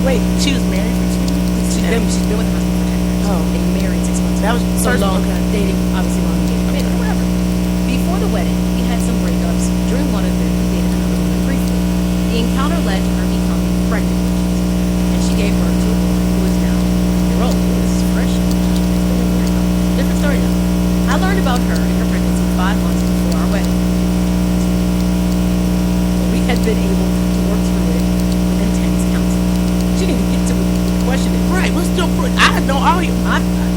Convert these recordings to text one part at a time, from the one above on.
Wait, she was married for 2 years? She's been with her husband for 10 years. Oh. They married 6 months. That was so first, long. okay. Dating, obviously long dating. I mean, whatever. Before the wedding, he had some breakups. During one of them, he dated another woman briefly. The encounter led to her becoming pregnant with Jesus, and she gave birth to a boy who is now a year old. This is fresh. Different story though. I learned about her and her pregnancy 5 months before our wedding. We had been able to work through it with intense counseling. She didn't even get to question it. Right, what's the I know all you.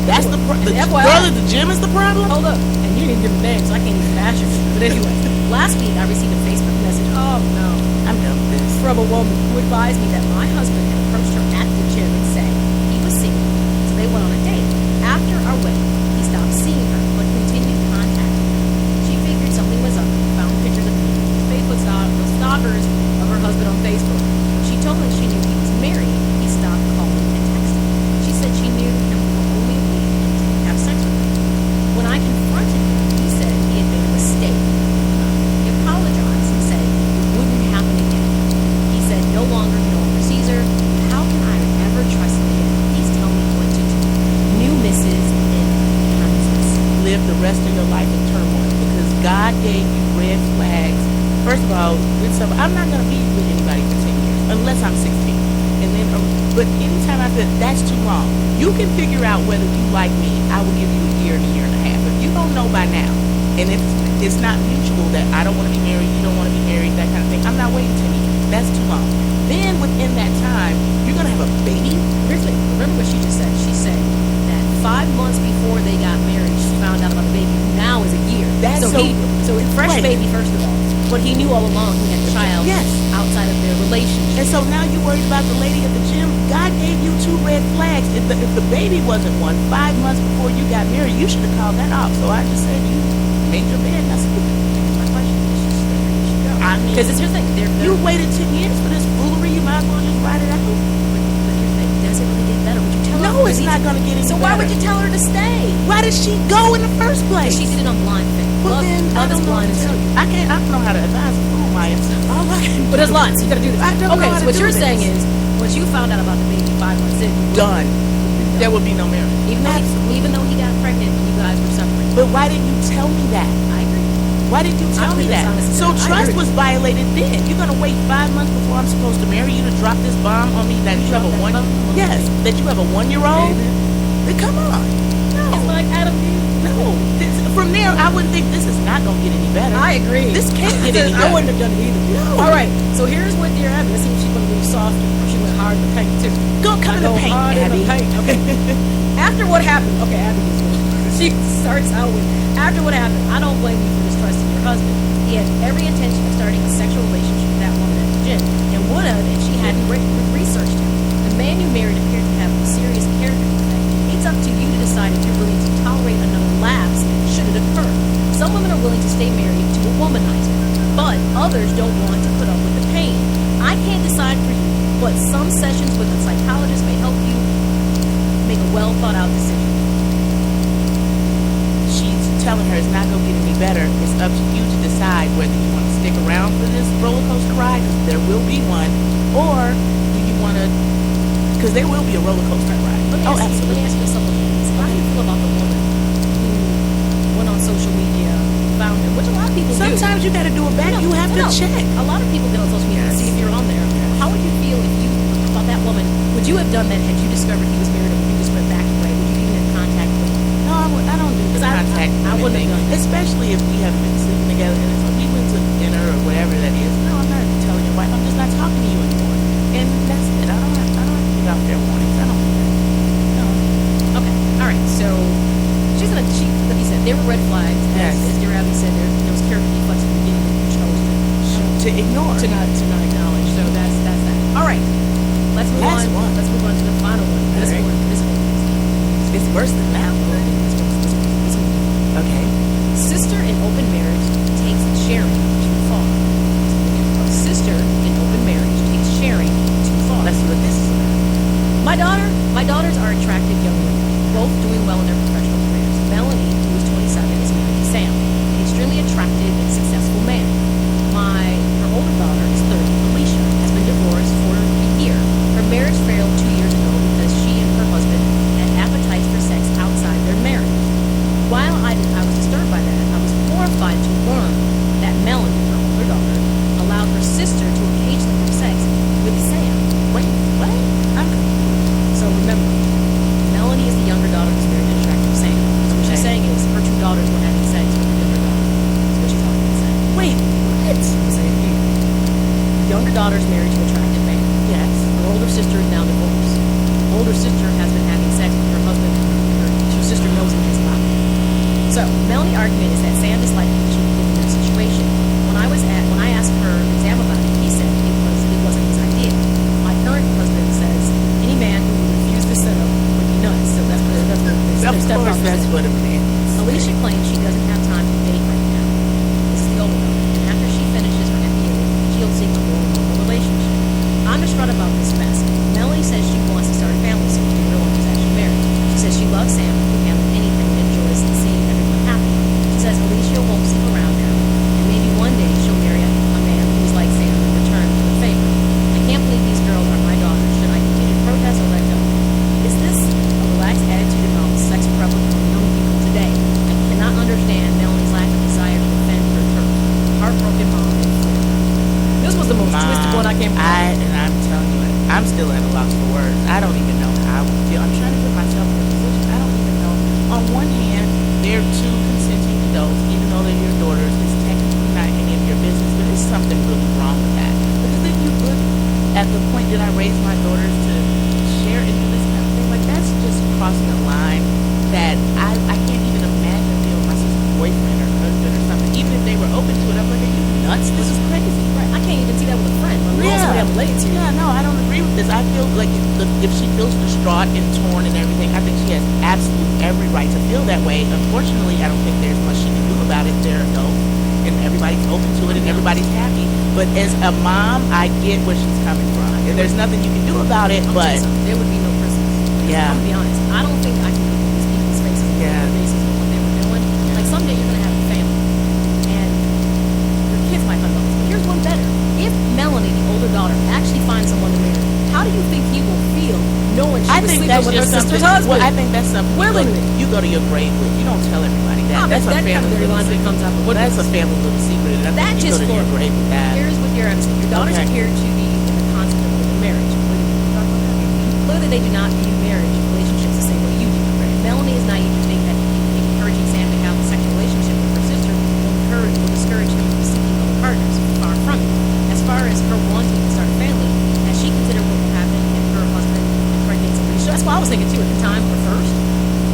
That's the girl at the gym is the problem? Hold up. And you didn't give a name, so I can't even bash her. But anyway, last week I received a Facebook message. Oh no, I'm done with this. From a woman who advised me that my husband had approached her at the gym and said he was single, so they went on a date. After our wedding, he stopped seeing her, but continued contacting her. She figured something was up and found pictures of me. Facebook stalkers of her husband on Facebook. When she told me she knew he was married, he stopped calling and texting. She said she knew him for only a week and didn't have sex with him. When I confronted him, he said he had made a mistake. He apologized and said it wouldn't happen again. He said no longer sees her. How can I ever trust him again? Please tell me what to do. New Mrs. in Kansas. Live the rest of your life in turmoil because God gave you red flags. First of all, I'm not going to be with anybody for 10 years unless I'm 16. And then, but anytime I said that's too long, you can figure out whether you like me. I will give you a year and a year and a half. If you don't know by now, and if it's not mutual that I don't want to be married, you don't want to be married, that kind of thing, I'm not waiting 10 years. That's too long. Then within that time, you're going to have a baby. Remember what she just said? She said that 5 months before they got married, she found out about the baby. Now is a year. That's so fresh baby, first of all. But he knew all along he had a child outside of their relationship. And so now you're worried about the lady at the gym. God gave you 2 red flags. If the baby wasn't one 5 months before you got married, you should have called that off. So I just said you made your bed. That's my question. I mean, because it's your thing. You waited 10 years for this foolery. You might as well just write it out. But here's the thing. Does it really get better? Would you tell her? No, it's not going to get any better. So why would you tell her to stay? Why did she go in the first place? She did it on blind faith. Well, then I don't know how to tell you. I don't know how to advise a fool, Maya. But there's lots. You got to do this. Okay, so what you're saying is, once you found out about the baby 5 months in, done. There would be no marriage. Even though he got pregnant and you guys were separated. But why didn't you tell me that? I agree. Why didn't you tell me that? So trust was violated then. You're going to wait 5 months before I'm supposed to marry you to drop this bomb on me that you have a one? Yes, that you have a 1-year-old? Then come on. No. It's like Adam Eve. No. From there, I wouldn't think this is not going to get any better. I agree. This can't get any better. I wouldn't have done it either. No. All right. So here's what Dear Abby. Let's see if she's going to be soft or she went hard in the paint too. Come in the paint, Abby. Okay. After what happened, okay, Abby is good. She starts out with, after what happened, I don't blame you for distrusting your husband. He had every intention of starting a sexual relationship with that woman at the gym, and would have if she hadn't researched him. The man you married appeared to have a serious character defect. It's up to you to decide if you're willing to tolerate another lapse should it occur. Some women are willing to stay married to a womanizer, but others don't want to put up with the pain. I can't decide for you, but some sessions with a psychologist may help you make a well-thought-out decision. She's telling her it's not going to get any better. It's up to you to decide whether you want to stick around for this roller coaster ride, because there will be one, or do you want to, because there will be a roller coaster ride. Absolutely. Let me ask you something. How do you feel about the woman who went on social media, found him, which a lot of people Sometimes you got to do it back. You have to check. A lot of people get on social media and see if you're on there. How would you feel if you, about that woman, would you have done that had you discovered he was married or would you just went back away? Would you even have contact with him? No, I don't do the contact. I wouldn't have done that. Especially if we haven't been sleeping together and if we went to dinner or whatever that is. No, I'm not telling your wife. I'm just not talking to you anymore. And that's it. I don't have to give out fair warnings. I don't do that. No. Okay. All right. So like you said, there were red flags. Yes. As Dear Abby said, there was character defects in the beginning that you chose to ignore. To not acknowledge. So that's that. All right. Let's move on. Let's move on to the final one. This one. It's worse than that one. Okay. Sister in open marriage takes sharing too far. Sister in open marriage takes sharing too far. Let's see what this is about. My daughters are attractive young women, both doing well in their professional careers. Melanie, who is 27, is married to Sam, an extremely attractive and successful man. Her older daughter is 30, Alicia, has been divorced for a year. Her marriage failed sister is now divorced. Older sister has been having sex with her husband. Her sister knows he is not. So Melanie's argument is that Sam disliked that she was in that situation. When I asked her Sam about it, he said it wasn't his idea. My current husband says any man who would refuse to settle would be nuts. So that's what Of course, that's what a man is. Alicia claims she doesn't have time to date right now. This is the older one. And after she finishes her MBA, she'll seek a more normal relationship. I'm distraught about this mess. Melanie says she wants to start a family soon. The other one is actually married. She says she loves Sam and can handle anything and enjoys seeing everyone happy. She says Alicia won't stick around now, and maybe one day she'll marry a man who's like Sam in return for the favor. I can't believe these girls are my daughters. Should I continue to protest or let go? Is this a relaxed attitude about sex prevalent among young people today? I cannot understand Melanie's lack of desire to defend her turf. Heartbroken mom. This was the most twisted one I came across. And I'm telling you, I'm still at a loss for words. I don't even know how I would feel. I'm trying to put myself in a position. I don't even know. On one hand, they're two consenting adults, even though they're your daughters. It's technically not any of your business, but there's something really wrong with that. Because if you look at the point that I raised my daughters to share and do this kind of thing, like that's just crossing a line that I can't even imagine being with my sister's boyfriend or husband or something. Even if they were open to it, I'm like, are you nuts? This is crazy. Right. I can't even see that with a friend. Somebody I'm related to. Yeah, no, I don't agree with this. I feel like if she feels distraught and torn and everything, I think she has absolutely every right to feel that way. Unfortunately, I don't think there's much she can do about it. They're adults and everybody's open to it and everybody's happy. But as a mom, I get where she's coming from. And there's nothing you can do about it, but there would be no prisons. Yeah. I'm gonna be honest. I don't think I can look at these people's faces on a regular basis on what they were doing. Like someday you're gonna have a family, and your kids might find out. But here's one better: if Melanie, the older daughter, actually finds someone to marry, how do you think he will feel knowing she was sleeping with her sister's husband? Well, I think that's something you go to your grave with. You don't tell everybody that. That's a family little secret. That's a family little secret. And I think you go to your grave with that. Here's what you're asking. Your daughters appear to be in the concept of open marriage. Clearly, they do not view marriage relationships the same way you do. Melanie is naive to think that encouraging Sam to have a sexual relationship with her sister will discourage him from seeking other partners. Far from it. As far as her wanting to start a family, has she considered what will happen if her husband impregnates Alicia? That's what I was thinking too at the time, or first.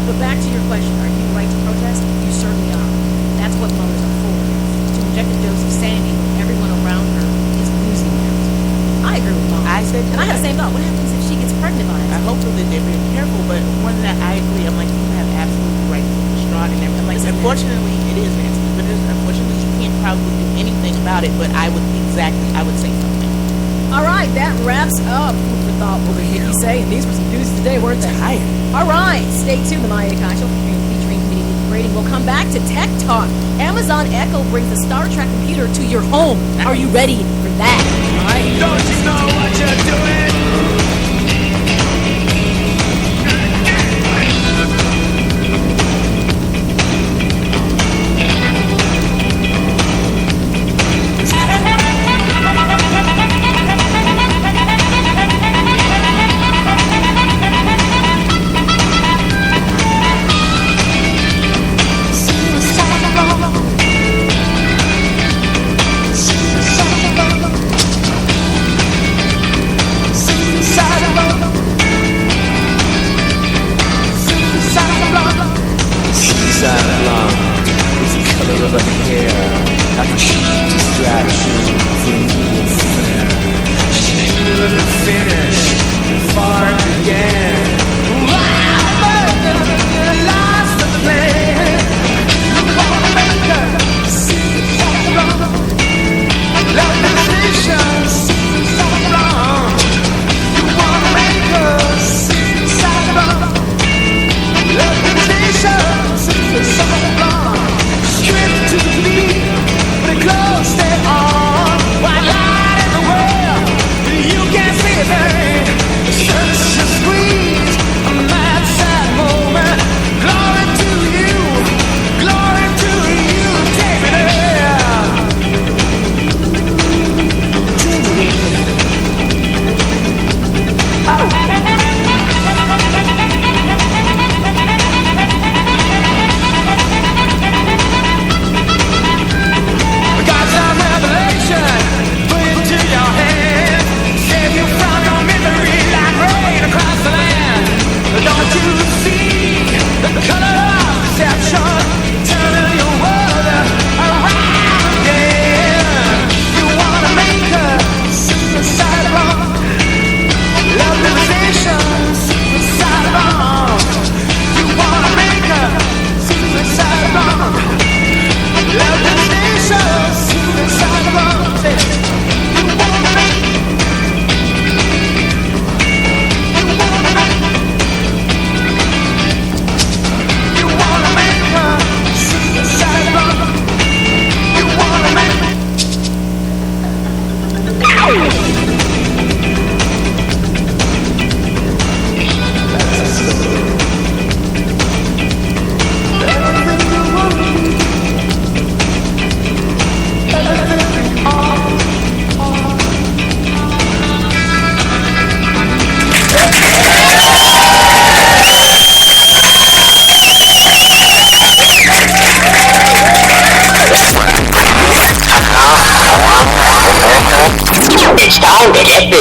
But back to your question, are you right to protest? You certainly are. That's what mothers are for. To inject a dose of sanity when everyone around her is losing out. I agree with Mom. I had the same thought. What happens if she gets pregnant by it? I hope that they're being careful, but one that I agree, I'm like, you have absolutely right to feel distraught and everything. Like, unfortunately, it is nasty, but unfortunately, you can't probably do anything about it, but I would say something. All right, that wraps up Food for Thought over here. You say, and these were some news today, weren't they? Tired. All right, stay tuned. The Maya Kai Show featuring Community Rating. We'll come back to Tech Talk. Amazon Echo brings the Star Trek computer to your home. Are you ready for that? All right. Don't you know what you're doing?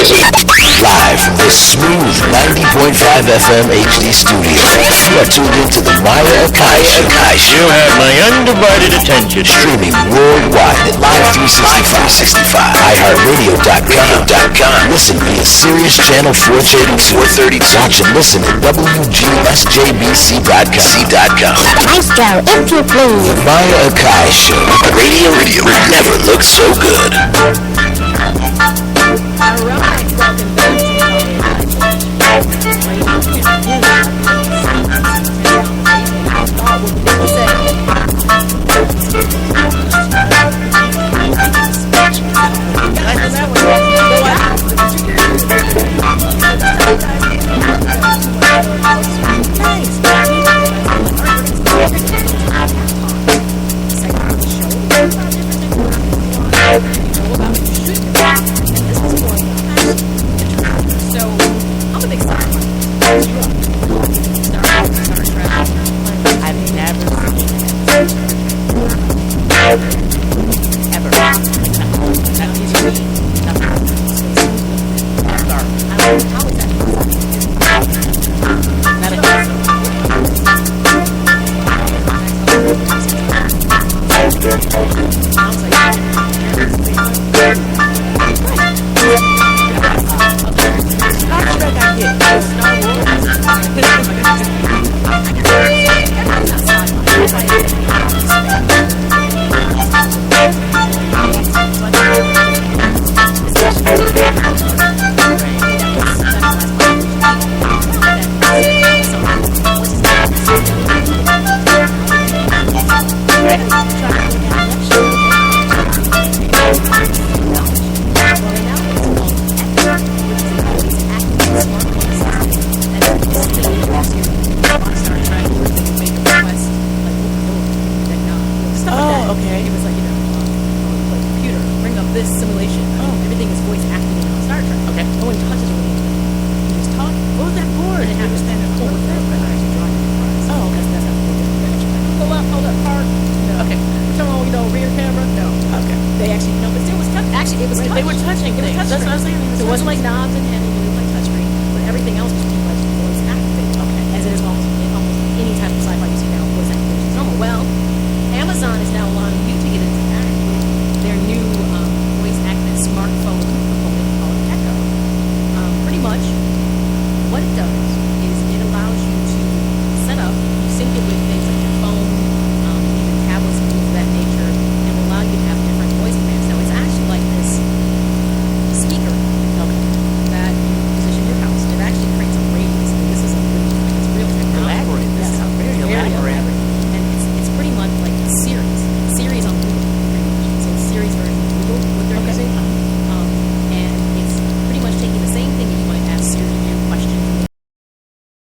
Live from the smooth 90.5 FM HD studio. You are tuned into the Maya Akai Show. You have my undivided attention. Streaming worldwide at Live365, iHeartRadio.com. Listen via Sirius Channel 432. Watch and listen at WGSJBC.com. Maestro, if you please. The Maya Akai Show. Radio never looks so good. All right, welcome back to what it does